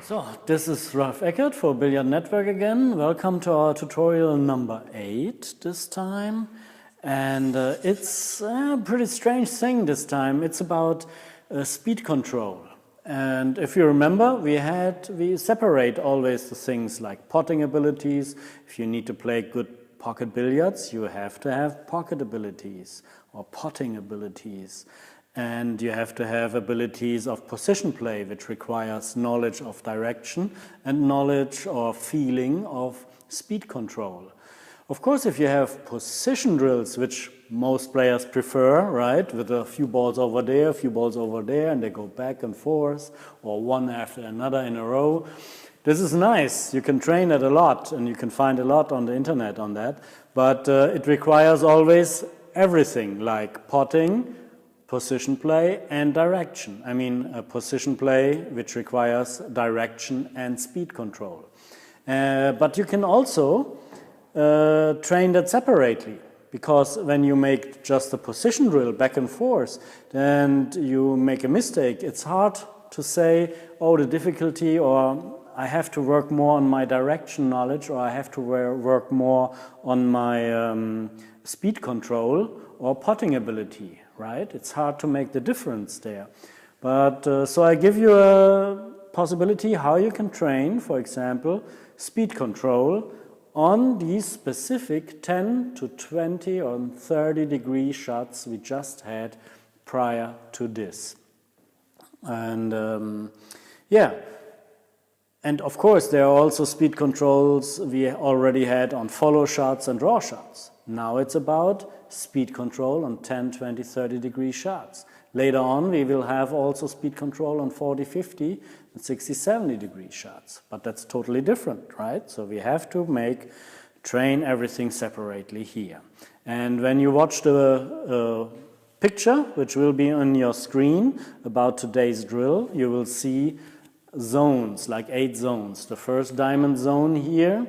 So, this is Ralph Eckert for Billiard Network again. Welcome to our tutorial number 8 this time. And it's a pretty strange thing this time. It's about speed control. And if you remember, we separate always the things like potting abilities. If you need to play good pocket billiards, you have to have pocket abilities or potting abilities. And you have to have abilities of position play, which requires knowledge of direction and knowledge or feeling of speed control. Of course, if you have position drills, which most players prefer, right, with a few balls over there, a few balls over there, and they go back and forth, or one after another in a row, this is nice. You can train it a lot, and you can find a lot on the internet on that. But it requires always everything, like potting, position play and direction. I mean, a position play which requires direction and speed control. But you can also train that separately, because when you make just a position drill back and forth, then you make a mistake. It's hard to say, oh, the difficulty, or I have to work more on my direction knowledge, or I have to work more on my speed control or potting ability. Right? It's hard to make the difference there. But so I give you a possibility how you can train, for example, speed control on these specific 10 to 20 or 30 degree shots we just had prior to this. And yeah, and of course there are also speed controls we already had on follow shots and draw shots. Now it's about speed control on 10, 20, 30 degree shots. Later on we will have also speed control on 40, 50 and 60, 70 degree shots. But that's totally different, right? So we have to train everything separately here. And when you watch the picture, which will be on your screen about today's drill, you will see zones, like 8 zones. The first diamond zone here.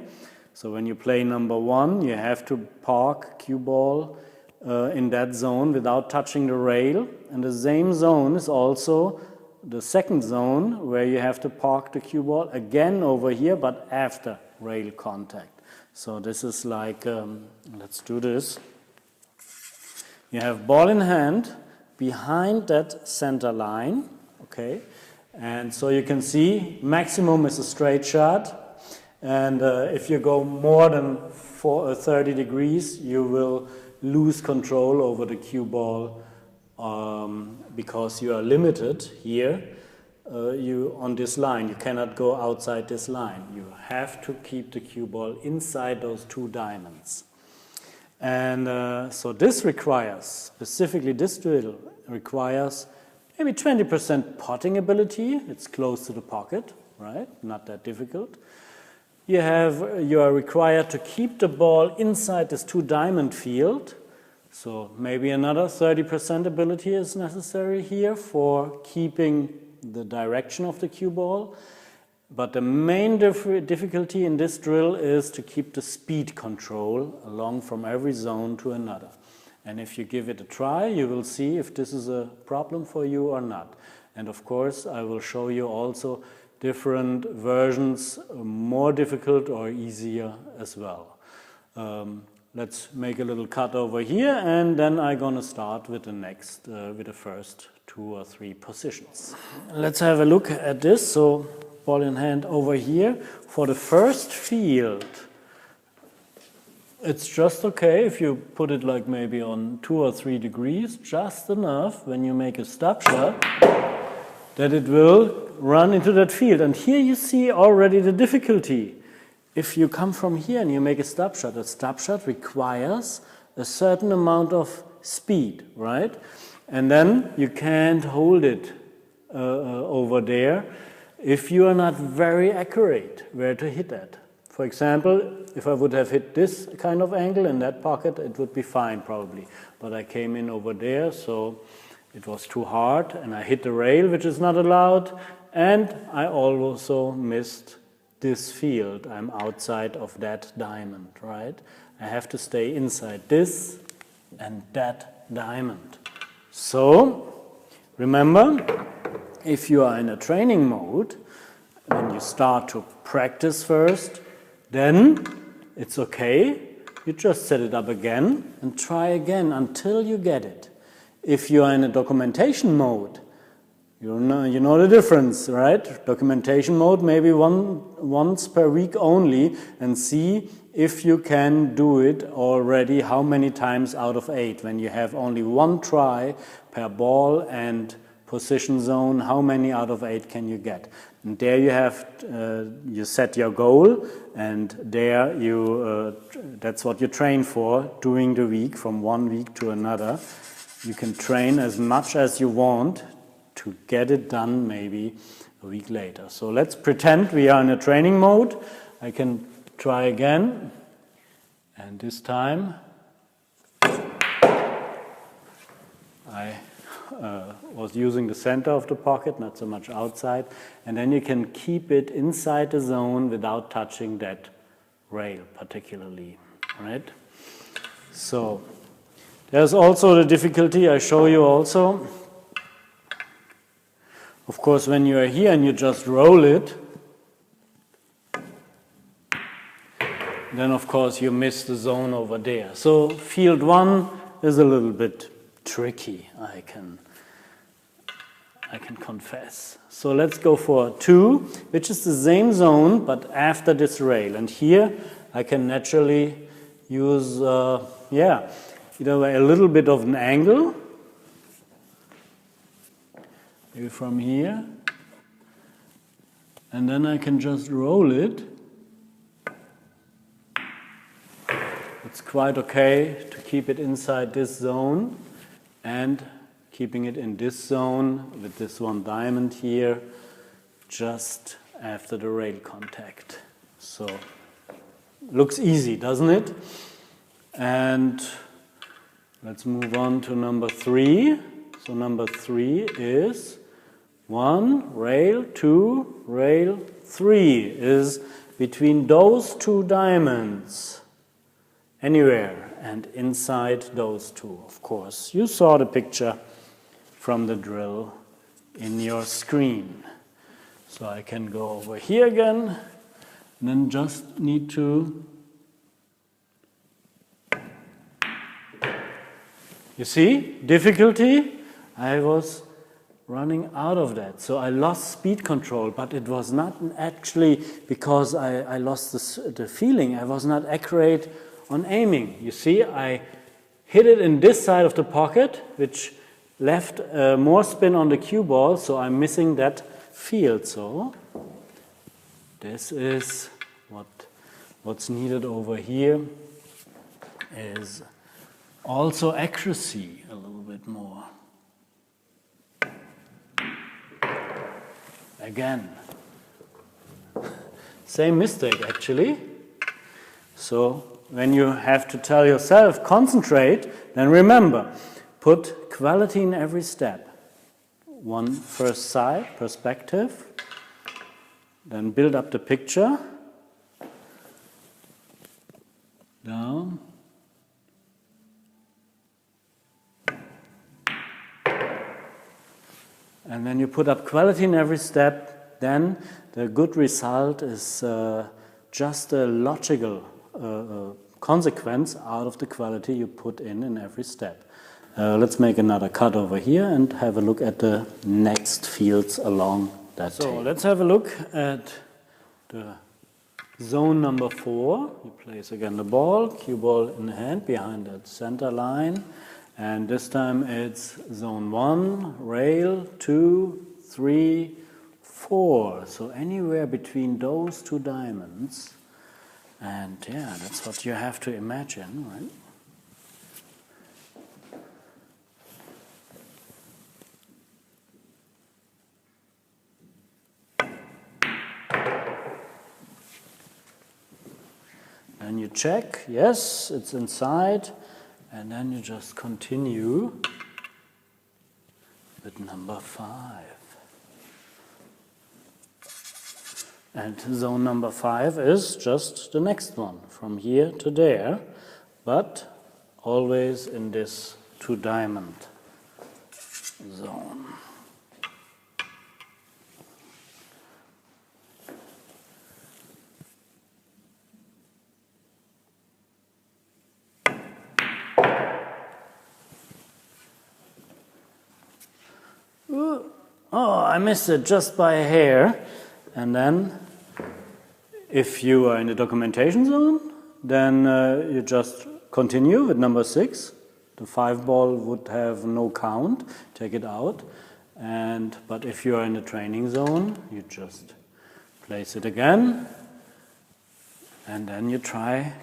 So when you play number 1, you have to park cue ball in that zone without touching the rail. And the same zone is also the second zone where you have to park the cue ball again over here, but after rail contact. So this is like, let's do this. You have ball in hand behind that center line, okay? And so you can see maximum is a straight shot. And if you go more than 30 degrees, you will lose control over the cue ball because you are limited here on this line. You cannot go outside this line. You have to keep the cue ball inside those 2 diamonds. And so this requires, specifically this drill, requires maybe 20% potting ability. It's close to the pocket, right? Not that difficult. You are required to keep the ball inside this 2 diamond field. So maybe another 30% ability is necessary here for keeping the direction of the cue ball. But the main difficulty in this drill is to keep the speed control along from every zone to another. And if you give it a try, you will see if this is a problem for you or not. And of course, I will show you also different versions, more difficult or easier as well. Let's make a little cut over here, and then I'm gonna start with the first 2 or 3 positions. Let's have a look at this. So ball in hand over here. For the first field, it's just okay if you put it like maybe on 2 or 3 degrees, just enough when you make a stop shot that it will run into that field. And here you see already the difficulty. If you come from here and you make a stop shot requires a certain amount of speed, right? And then you can't hold it over there if you are not very accurate where to hit at. For example, if I would have hit this kind of angle in that pocket, it would be fine probably. But I came in over there, so it was too hard, and I hit the rail, which is not allowed, and I also missed this field. I'm outside of that diamond, right? I have to stay inside this and that diamond. So, remember, if you are in a training mode, when you start to practice first, then it's okay. You just set it up again and try again until you get it. If you are in a documentation mode, you know the difference, right? Documentation mode, maybe once per week only, and see if you can do it already, how many times out of 8. When you have only one try per ball and position zone, how many out of 8 can you get? And there you have, you set your goal, and there that's what you train for during the week, from one week to another. You can train as much as you want to get it done maybe a week later. So let's pretend we are in a training mode. I can try again, and this time I was using the center of the pocket, not so much outside, and then you can keep it inside the zone without touching that rail particularly, right? So there's also the difficulty I show you also. Of course, when you are here and you just roll it, then of course you miss the zone over there. So field 1 is a little bit tricky, I can confess. So let's go for 2, which is the same zone but after this rail. And here I can naturally use, either way, a little bit of an angle, maybe from here, and then I can just roll it. It's quite okay to keep it inside this zone and keeping it in this zone with this one diamond here just after the rail contact. So looks easy, doesn't it? And let's move on to number 3. So number 3 is 1, rail, 2, rail, 3 is between those 2 diamonds, anywhere, and inside those 2, of course. You saw the picture from the drill in your screen. So I can go over here again, and then just need to, you see, difficulty, I was running out of that. So I lost speed control, but it was not actually because I lost the feeling. I was not accurate on aiming. You see, I hit it in this side of the pocket, which left more spin on the cue ball, so I'm missing that field. So this is what's needed over here is also accuracy a little bit more. Again, same mistake actually. So when you have to tell yourself, concentrate, then remember, put quality in every step. One first side, perspective, then build up the picture, down, and when you put up quality in every step, then the good result is just a logical consequence out of the quality you put in every step. Let's make another cut over here and have a look at the next fields along that table. So let's have a look at the zone number 4. You place again the ball, cue ball in the hand behind that center line. And this time it's zone 1, rail, 2, 3, 4. So anywhere between those 2 diamonds. And yeah, that's what you have to imagine, right? Then you check, yes, it's inside, and then you just continue with number 5. And zone number 5 is just the next one, from here to there, but always in this 2 diamond zone. Oh, I missed it just by a hair. And then, if you are in the documentation zone, then you just continue with number 6. The 5 ball would have no count, take it out. But if you are in the training zone, you just place it again. And then you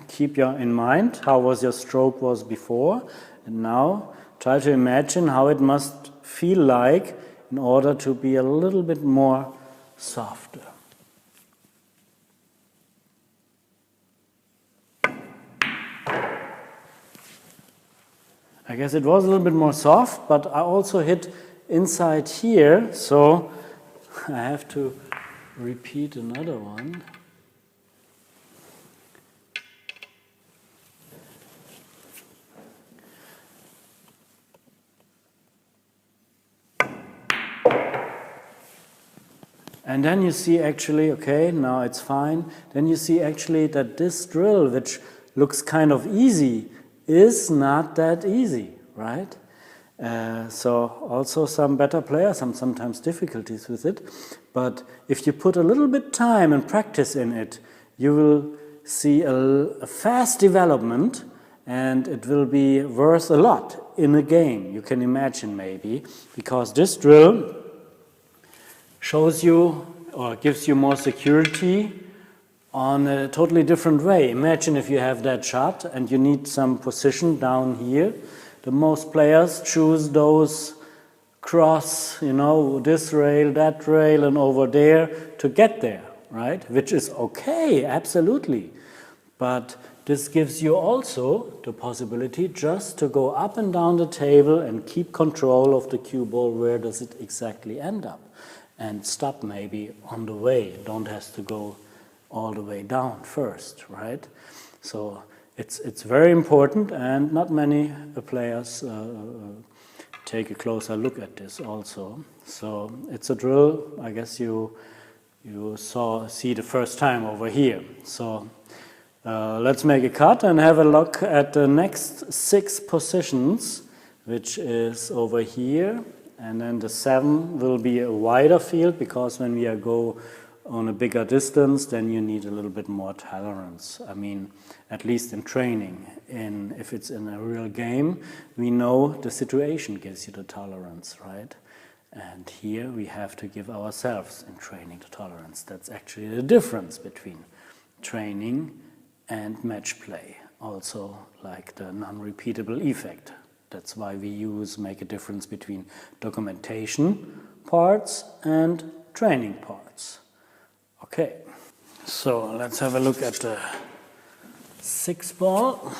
keep in mind how was your stroke was before. And now try to imagine how it must feel like in order to be a little bit more softer. I guess it was a little bit more soft, but I also hit inside here, so I have to repeat another one. And then you see actually, okay, now it's fine. Then you see actually that this drill, which looks kind of easy, is not that easy, right? So also some better players have sometimes difficulties with it. But if you put a little bit time and practice in it, you will see a fast development, and it will be worth a lot in a game, you can imagine maybe, because this drill shows you or gives you more security on a totally different way. Imagine if you have that shot and you need some position down here. The most players choose those cross, this rail, that rail, and over there to get there, right? Which is okay, absolutely. But this gives you also the possibility just to go up and down the table and keep control of the cue ball. Where does it exactly end up? And stop maybe on the way. Don't have to go all the way down first, right? So it's very important, and not many players take a closer look at this also. So it's a drill I guess you see the first time over here. So let's make a cut and have a look at the next 6 positions, which is over here. And then the 7 will be a wider field, because when we go on a bigger distance, then you need a little bit more tolerance. I mean, at least in training. If it's in a real game, we know the situation gives you the tolerance, right? And here we have to give ourselves in training the tolerance. That's actually the difference between training and match play. Also, like the non-repeatable effect. That's why we make a difference between documentation parts and training parts. Okay, so let's have a look at the 6 ball.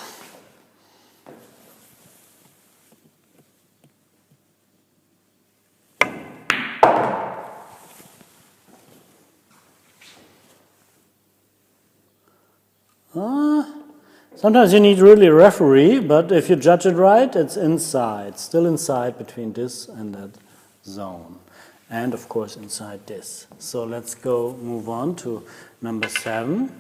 Sometimes you need really a referee, but if you judge it right, it's inside, still inside between this and that zone. And of course inside this. So let's move on to number 7.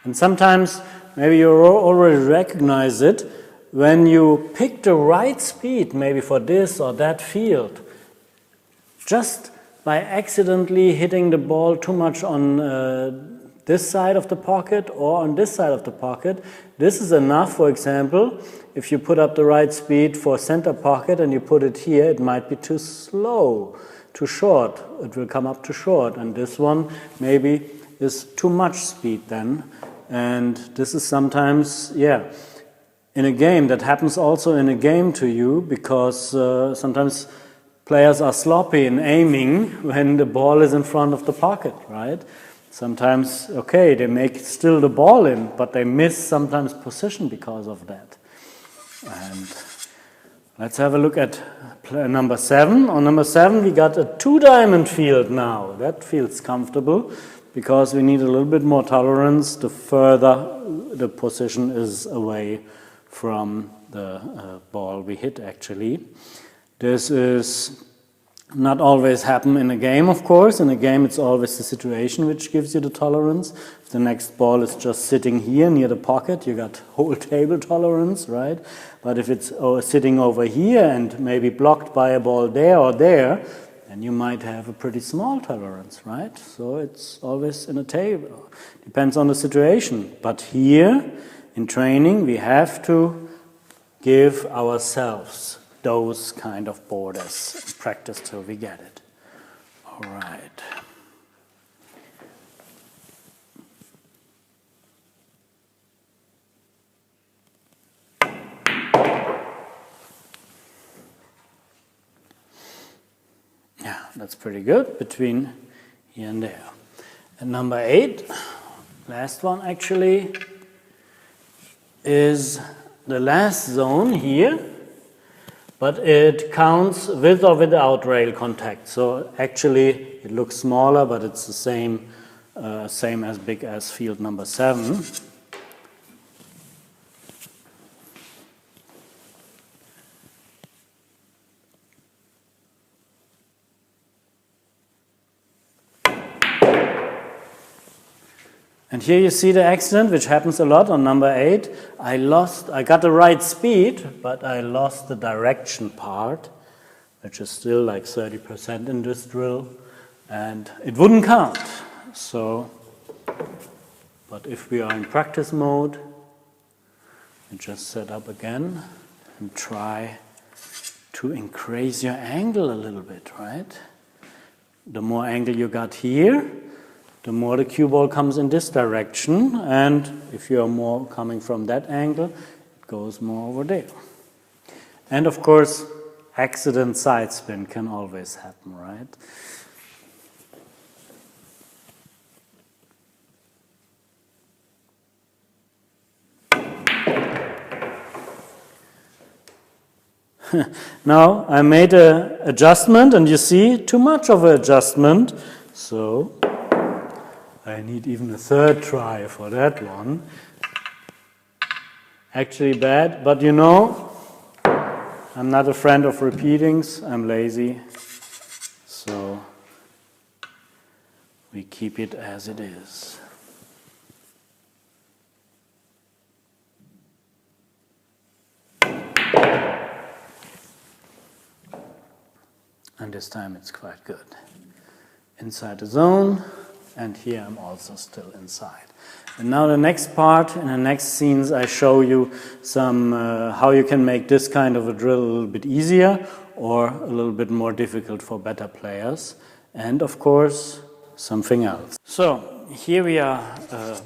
And sometimes, maybe you already recognize it, when you pick the right speed, maybe for this or that field, just by accidentally hitting the ball too much on this side of the pocket or on this side of the pocket. This is enough, for example, if you put up the right speed for center pocket and you put it here, it might be too slow, too short. It will come up too short. And this one maybe is too much speed then. And this is sometimes, in a game, that happens also in a game to you, because sometimes players are sloppy in aiming when the ball is in front of the pocket, right? Sometimes, okay, they make still the ball in, but they miss sometimes position because of that. And let's have a look at number 7. On number 7, we got a 2-diamond field now. That feels comfortable, because we need a little bit more tolerance the further the position is away from the ball we hit, actually. This is Not always happen in a game, of course. In a game, it's always the situation which gives you the tolerance. If the next ball is just sitting here near the pocket, you got whole table tolerance, right? But if it's sitting over here and maybe blocked by a ball there or there, then you might have a pretty small tolerance, right? So it's always in a table. Depends on the situation. But here, in training, we have to give ourselves those kind of borders and practice till we get it. All right. Yeah, that's pretty good between here and there. And number 8, last one actually, is the last zone here. But it counts with or without rail contact. So actually it looks smaller, but it's the same as big as field number 7. And here you see the accident, which happens a lot on number 8. I got the right speed, but I lost the direction part, which is still like 30% in this drill, and it wouldn't count. So, but if we are in practice mode, you just set up again and try to increase your angle a little bit, right? The more angle you got here, the more the cue ball comes in this direction, and if you are more coming from that angle, it goes more over there. And of course, accident side spin can always happen, right? Now I made an adjustment, and you see too much of an adjustment, so I need even a third try for that one. Actually bad, but you know, I'm not a friend of repeatings, I'm lazy, so we keep it as it is. And this time it's quite good. Inside the zone. And here I'm also still inside. And now the next part, in the next scenes, I show you some how you can make this kind of a drill a little bit easier or a little bit more difficult for better players. And of course, something else. So here we are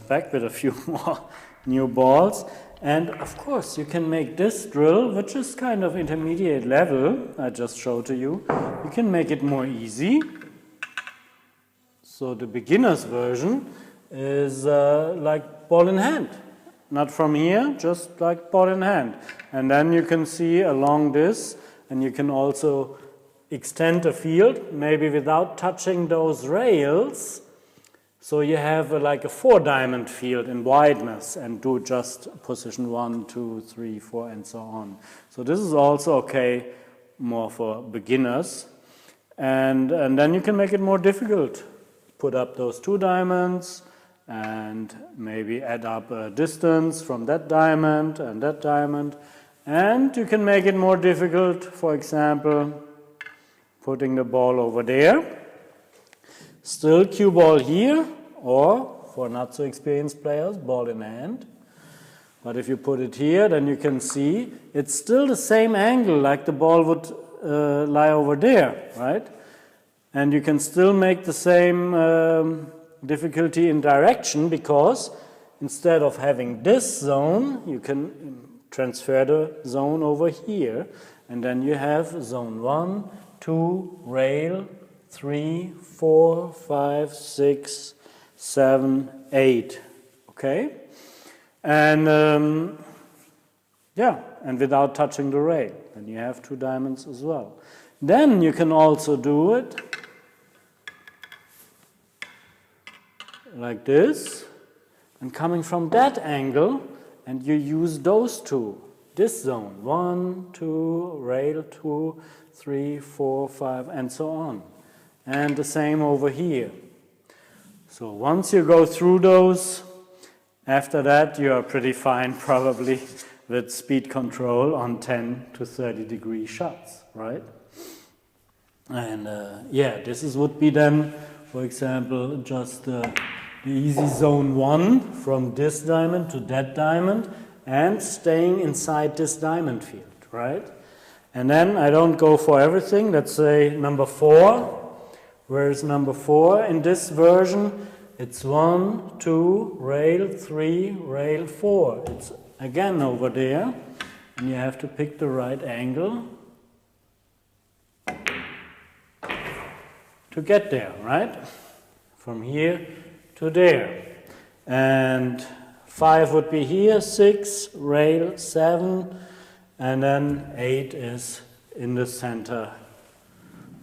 back with a few more new balls. And of course, you can make this drill, which is kind of intermediate level, I just showed to you. You can make it more easy. So the beginner's version is like ball in hand. Not from here, just like ball in hand. And then you can see along this, and you can also extend the field, maybe without touching those rails. So you have like a 4-diamond field in wideness and do just position 1, 2, 3, 4, and so on. So this is also okay more for beginners. And then you can make it more difficult. Put up those 2 diamonds and maybe add up a distance from that diamond and that diamond. And you can make it more difficult, for example, putting the ball over there. Still cue ball here, or for not so experienced players, ball in hand. But if you put it here, then you can see it's still the same angle like the ball would lie over there, right? And you can still make the same difficulty in direction, because instead of having this zone, you can transfer the zone over here. And then you have zone 1, 2, rail, 3, 4, 5, 6, 7, 8. Okay? And yeah, and without touching the rail. And you have 2 diamonds as well. Then you can also do it like this, and coming from that angle, and you use those 2. this zone, 1, 2, rail 2, 3, 4, 5, and so on. And the same over here. So once you go through those, after that you are pretty fine probably with speed control on 10 to 30 degree shots, right? And yeah, this would be then, for example, just the easy zone 1 from this diamond to that diamond and staying inside this diamond field, right? And then I don't go for everything. Let's say number 4. Where is number 4 in this version? It's 1, 2, rail 3, rail 4. It's again over there, and you have to pick the right angle to get there, right? From here to there. And 5 would be here, 6, rail 7, and then 8 is in the center.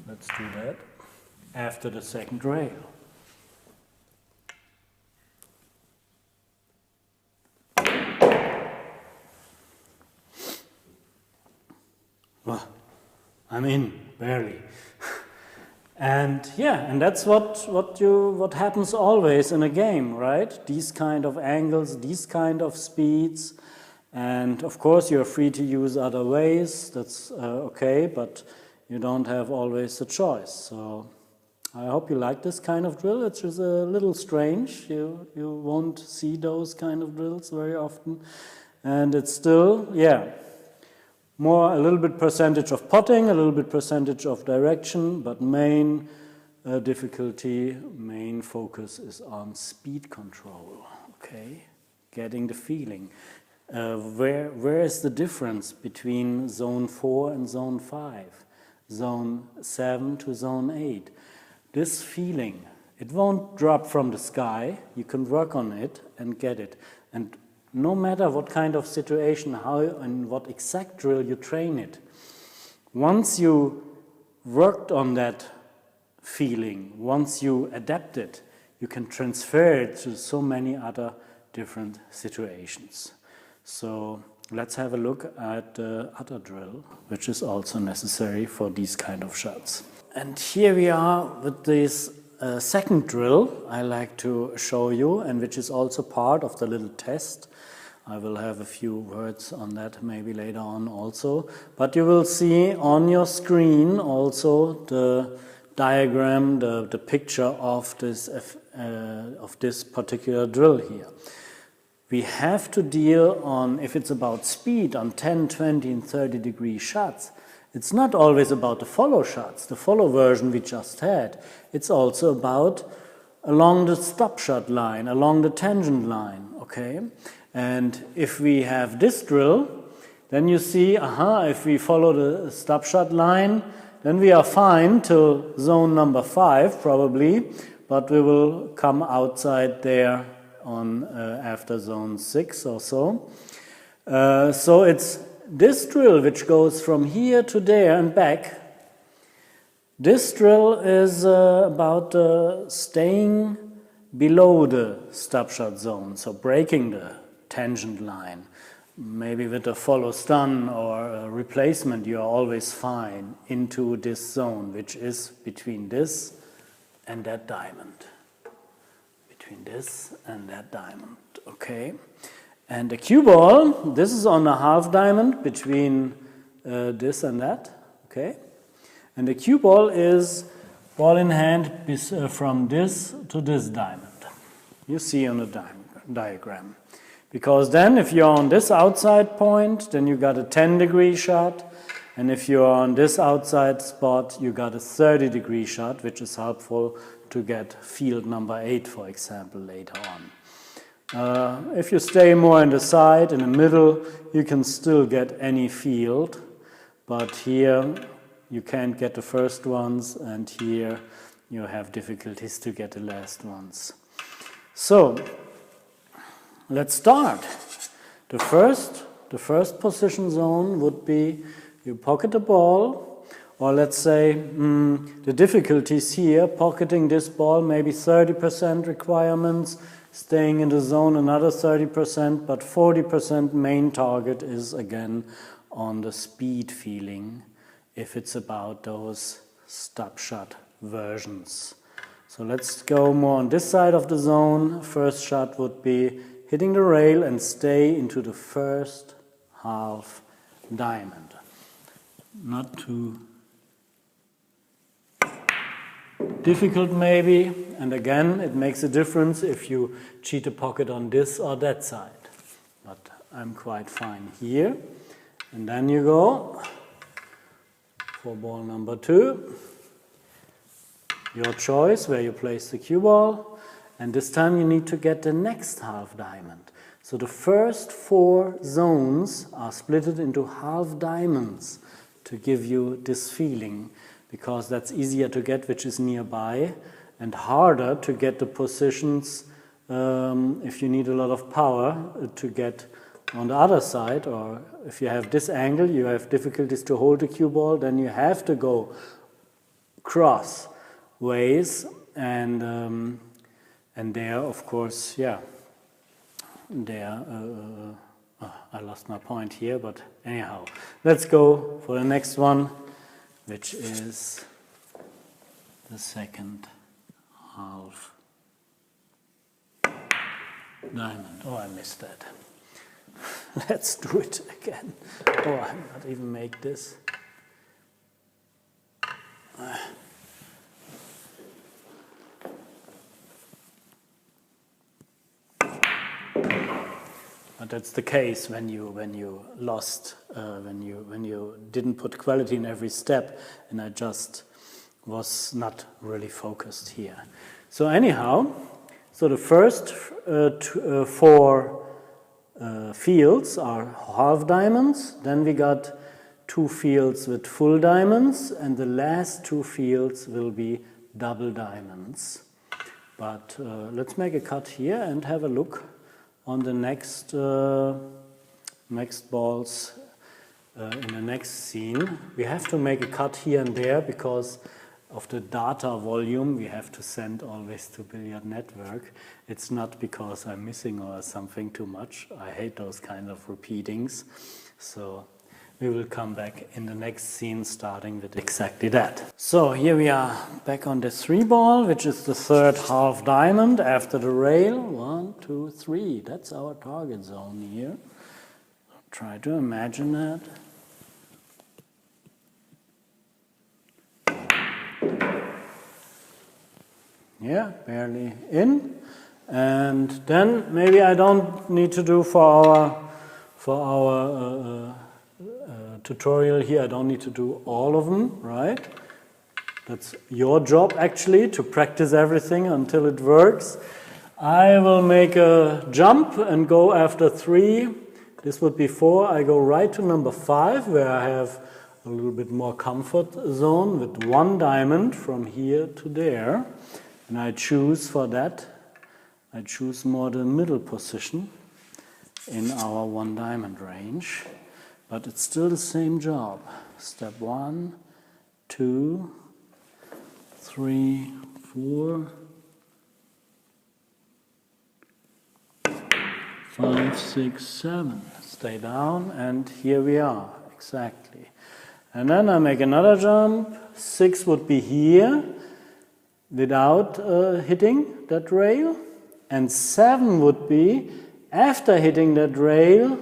Let's do that after the second rail. Well, I mean, barely. And yeah, and that's what happens always in a game, right? These kind of angles, these kind of speeds, and of course you're free to use other ways. That's okay, but you don't have always a choice. So I hope you like this kind of drill. It's just a little strange. You won't see those kind of drills very often, and it's still, yeah, more a little bit percentage of potting, a little bit percentage of direction, but main difficulty, main focus is on speed control, okay? Getting the feeling. Where is the difference between zone 4 and zone 5, zone 7 to zone 8? This feeling, it won't drop from the sky. You can work on it and get it. And no matter what kind of situation, how and what exact drill you train it, once you worked on that feeling, once you adapt it, you can transfer it to so many other different situations. So let's have a look at the other drill, which is also necessary for these kind of shots. And here we are with this second drill I like to show you, and which is also part of the little test. I will have a few words on that maybe later on also. But you will see on your screen also the diagram, the picture of this particular drill here. We have to deal on, if it's about speed, on 10, 20 and 30 degree shots. It's not always about the follow shots, the follow version we just had. It's also about along the stop shot line, along the tangent line, okay? And if we have this drill, then you see, if we follow the stop shot line, then we are fine till zone number 5 probably, but we will come outside there on after zone 6 or so. So it's this drill which goes from here to there and back. This drill is about staying below the stop shot zone, so breaking the tangent line. Maybe with a follow stun or a replacement, you are always fine into this zone, which is between this and that diamond. Between this and that diamond, okay? And the cue ball, this is on a half diamond between this and that, okay? And the cue ball is ball in hand from this to this diamond. You see on the diagram. Because then if you're on this outside point, then you got a 10 degree shot. And if you're on this outside spot, you got a 30 degree shot, which is helpful to get field number 8, for example, later on. If you stay more on the side, in the middle, you can still get any field. But here, you can't get the first ones, and here you have difficulties to get the last ones. So, let's start. The first position zone would be you pocket the ball, or let's say the difficulties here, pocketing this ball, maybe 30% requirements, staying in the zone another 30%, but 40% main target is again on the speed feeling if it's about those stub shot versions. So let's go more on this side of the zone. First shot would be hitting the rail and stay into the first half diamond. Not too difficult maybe, and again it makes a difference if you cheat a pocket on this or that side. But I'm quite fine here. And then you go for ball number 2. Your choice where you place the cue ball, and this time you need to get the next half diamond. So the first 4 zones are splitted into half diamonds to give you this feeling, because that's easier to get which is nearby and harder to get the positions if you need a lot of power to get on the other side, or if you have this angle you have difficulties to hold the cue ball, then you have to go cross ways, and there of course, yeah, there I lost my point here, but anyhow, let's go for the next one, which is the second half diamond. Oh, I missed that. Let's do it again. Oh, I not even make this. But that's the case when you lost, when you didn't put quality in every step, and I just was not really focused here. So anyhow, so the first 4 fields are half diamonds, then we got 2 fields with full diamonds, and the last 2 fields will be double diamonds. But let's make a cut here and have a look on the next balls in the next scene. We have to make a cut here and there because of the data volume we have to send always to Billiard Network. It's not because I'm missing or something too much. I hate those kind of repeatings. So we will come back in the next scene starting with exactly that. So here we are back on the 3 ball, which is the third half diamond after the rail. 1, 2, 3. That's our target zone here. Try to imagine that. Yeah, barely in. And then maybe I don't need to do for our tutorial here, I don't need to do all of them, right? That's your job actually, to practice everything until it works. I will make a jump and go after 3. This would be 4. I go right to number 5, where I have a little bit more comfort zone with 1 diamond from here to there. And I choose for that, I choose more the middle position in our 1 diamond range. But it's still the same job. Step 1, 2, 3, 4, 5, 6, 7. Stay down, and here we are, exactly. And then I make another jump. 6 would be here, without hitting that rail. And 7 would be after hitting that rail,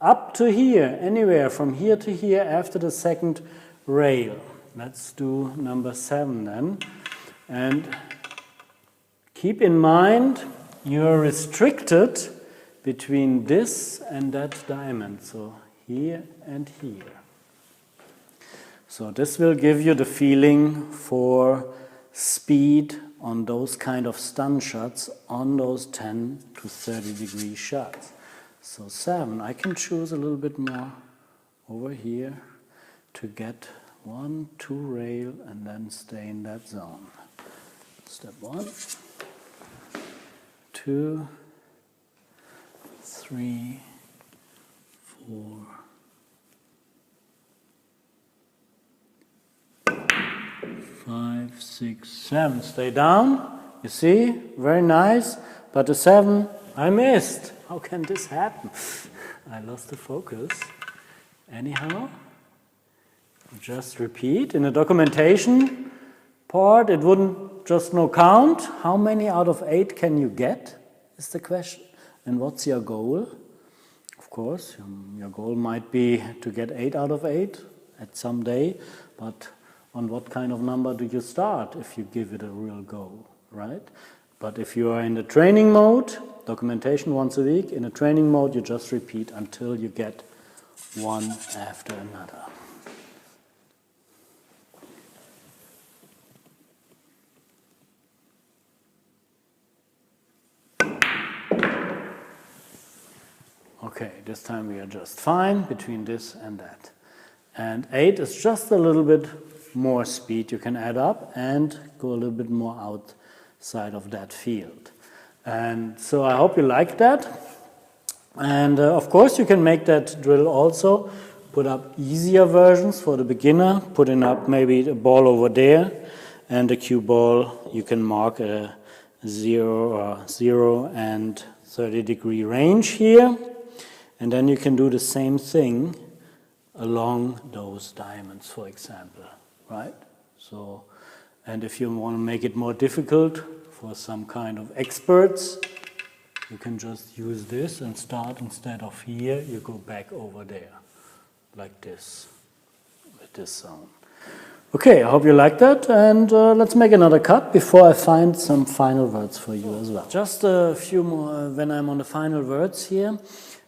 up to here, anywhere from here to here after the second rail. Let's do number 7 then. And keep in mind, you're restricted between this and that diamond. So here and here. So this will give you the feeling for speed on those kind of stun shots, on those 10 to 30 degree shots. So 7, I can choose a little bit more over here to get 1, 2 rail and then stay in that zone. Step 1, 2, 3, 4, 5, 6, 7. Stay down. You see, very nice. but the 7 I missed. How can this happen? I lost the focus. Anyhow, just repeat. In the documentation part, it wouldn't just no count. How many out of 8 can you get is the question. And what's your goal? Of course, your goal might be to get 8 out of 8 at some day, but on what kind of number do you start if you give it a real go, right? But if you are in the training mode, documentation once a week, in a training mode you just repeat until you get one after another. Okay, this time we are just fine between this and that. And 8 is just a little bit more speed you can add up and go a little bit more outside of that field. And so I hope you like that. And of course you can make that drill also, put up easier versions for the beginner, putting up maybe the ball over there and the cue ball. You can mark a 0 and 30-degree range here. And then you can do the same thing along those diamonds, for example, right? So, and if you want to make it more difficult for some kind of experts, you can just use this and start instead of here, you go back over there, like this, with this zone. Okay, I hope you like that, and let's make another cut before I find some final words for you as well. Just a few more, when I'm on the final words here.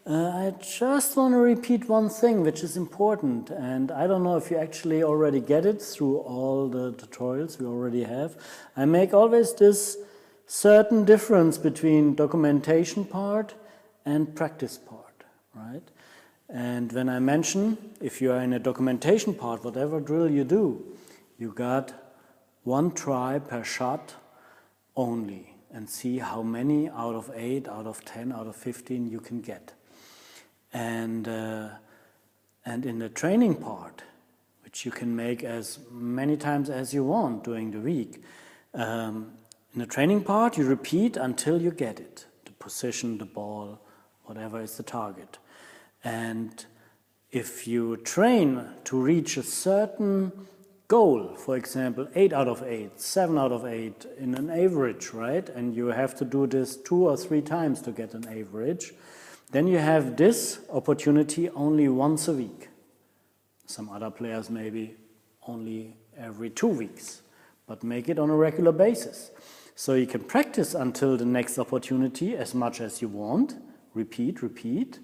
I just want to repeat one thing which is important, and I don't know if you actually already get it through all the tutorials we already have. I make always this certain difference between documentation part and practice part, right? And when I mention, if you are in a documentation part, whatever drill you do, you got 1 try per shot only, and see how many out of 8, out of 10, out of 15 you can get. And in the training part, which you can make as many times as you want during the week, in the training part you repeat until you get it, the position, the ball, whatever is the target. And if you train to reach a certain goal, for example 8 out of 8, 7 out of 8 in an average, right, and you have to do this 2 or 3 times to get an average, then you have this opportunity only once a week. Some other players maybe only every 2 weeks, but make it on a regular basis. So you can practice until the next opportunity as much as you want, repeat,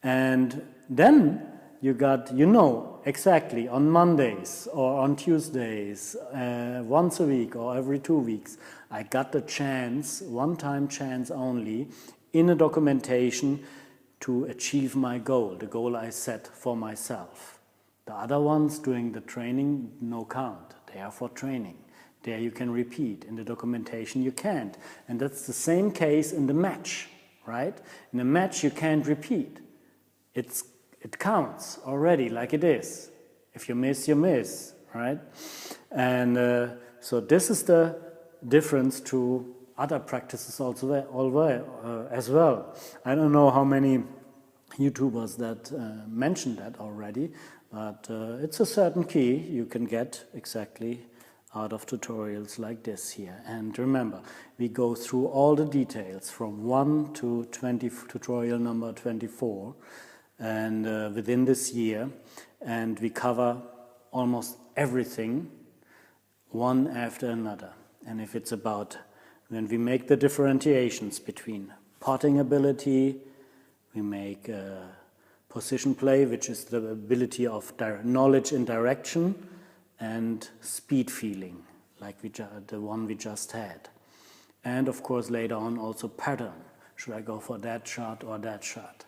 and then you got, you know, exactly on Mondays or on Tuesdays, once a week or every 2 weeks, I got the chance, one-time chance only, in a documentation to achieve my goal, the goal I set for myself. The other ones during the training, no count. They are for training. There you can repeat. In the documentation you can't. And that's the same case in the match, right? In a match you can't repeat. It counts already like it is. If you miss, you miss, right? And so this is the difference to other practices also as well. I don't know how many YouTubers that mentioned that already, but it's a certain key you can get exactly out of tutorials like this here. And remember, we go through all the details from 1 to tutorial number 24 and within this year, and we cover almost everything one after another. And if it's about when we make the differentiations between potting ability, we make position play, which is the ability of knowledge in direction, and speed feeling, like the one we just had. And of course later on also pattern. Should I go for that shot or that shot?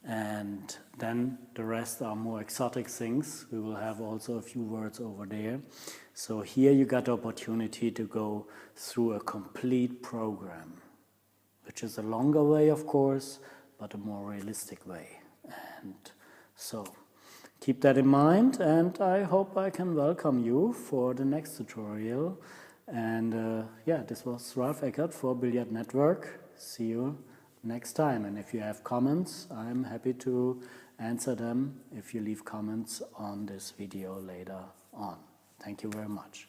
And then the rest are more exotic things. We will have also a few words over there. So here you got the opportunity to go through a complete program, which is a longer way, of course, but a more realistic way. And so keep that in mind, and I hope I can welcome you for the next tutorial. And yeah, this was Ralph Eckert for Billiard Network. See you next time. And if you have comments, I'm happy to answer them if you leave comments on this video later on. Thank you very much.